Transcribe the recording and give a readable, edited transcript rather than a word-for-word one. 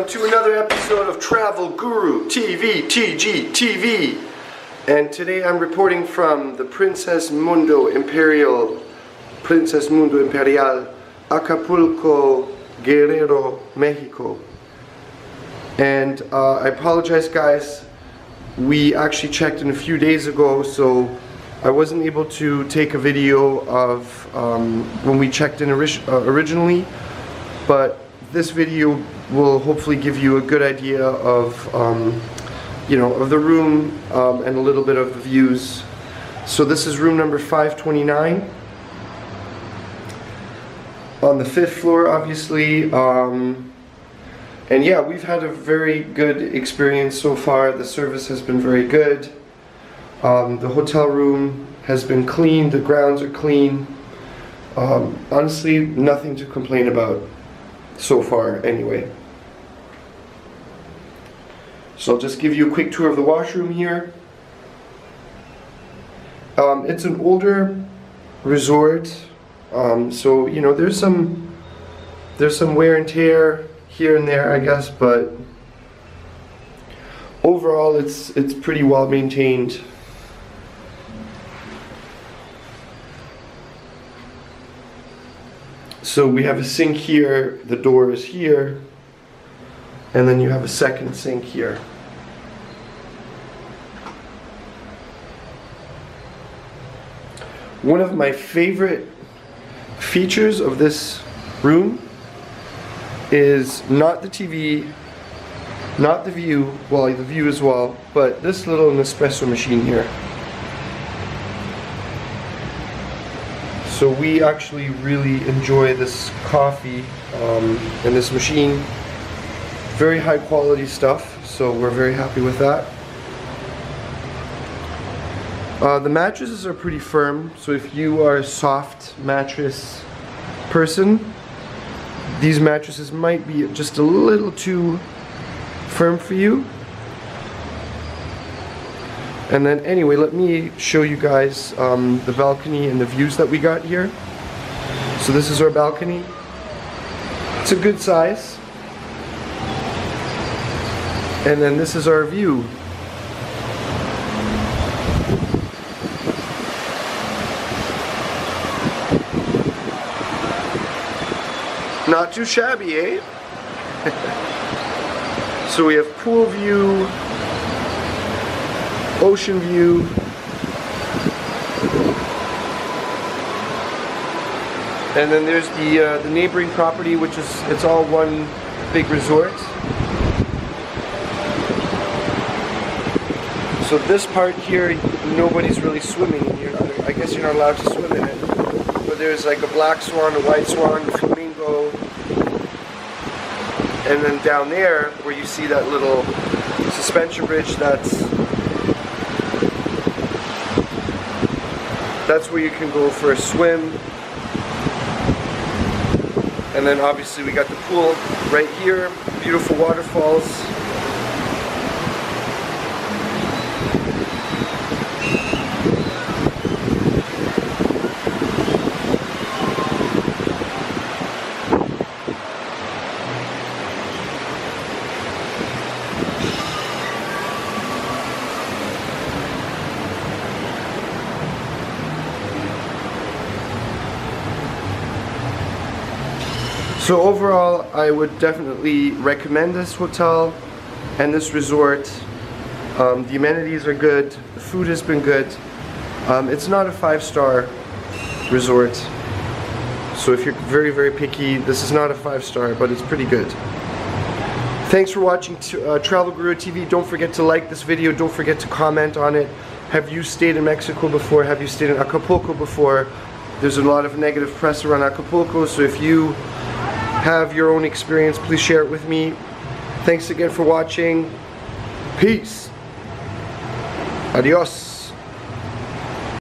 to another episode of Travel Guru TV, TG, and today I'm reporting from the Mundo Imperial Acapulco, Guerrero, Mexico. And I apologize, guys. We actually checked in a few days ago, so I wasn't able to take a video of when we checked in originally, but this video will hopefully give you a good idea of of the room and a little bit of the views. So this is room number 529 on the 5th floor, obviously. And yeah, we've had a very good experience so far. The service has been very good. The hotel room has been clean. The grounds are clean. Honestly, nothing to complain about so far anyway. So I'll just give you a quick tour of the washroom here. It's an older resort, so you know there's some wear and tear here and there, I guess, but overall it's pretty well maintained. So we have a sink here, the door is here, and then you have a second sink here. One of my favorite features of this room is not the TV, not the view, well, the view as well, but this little Nespresso machine here. So we actually really enjoy this coffee and this machine. Very high quality stuff, so we're very happy with that. The mattresses are pretty firm, so if you are a soft mattress person, these mattresses might be just a little too firm for you. And then anyway, let me show you guys the balcony and the views that we got here. So this is our balcony. It's a good size. And then this is our view. Not too shabby, eh? So we have pool view, ocean view, and then there's the neighboring property, which is, it's all one big resort. So this part here, nobody's really swimming in here. I guess you're not allowed to swim in it. But there's like a black swan, a white swan, a flamingo. And then down there, where you see that little suspension bridge, that's where you can go for a swim. And then obviously we got the pool right here, beautiful waterfalls. So overall, I would definitely recommend this hotel and this resort. The amenities are good, the food has been good. It's not a 5-star resort, so if you're very, very picky, this is not a 5-star, but it's pretty good. Thanks for watching Travel Guru TV. Don't forget to like this video, don't forget to comment on it. Have you stayed in Mexico before? Have you stayed in Acapulco before? There's a lot of negative press around Acapulco, so if you have your own experience, please share it with me. Thanks again for watching. Peace. Adios.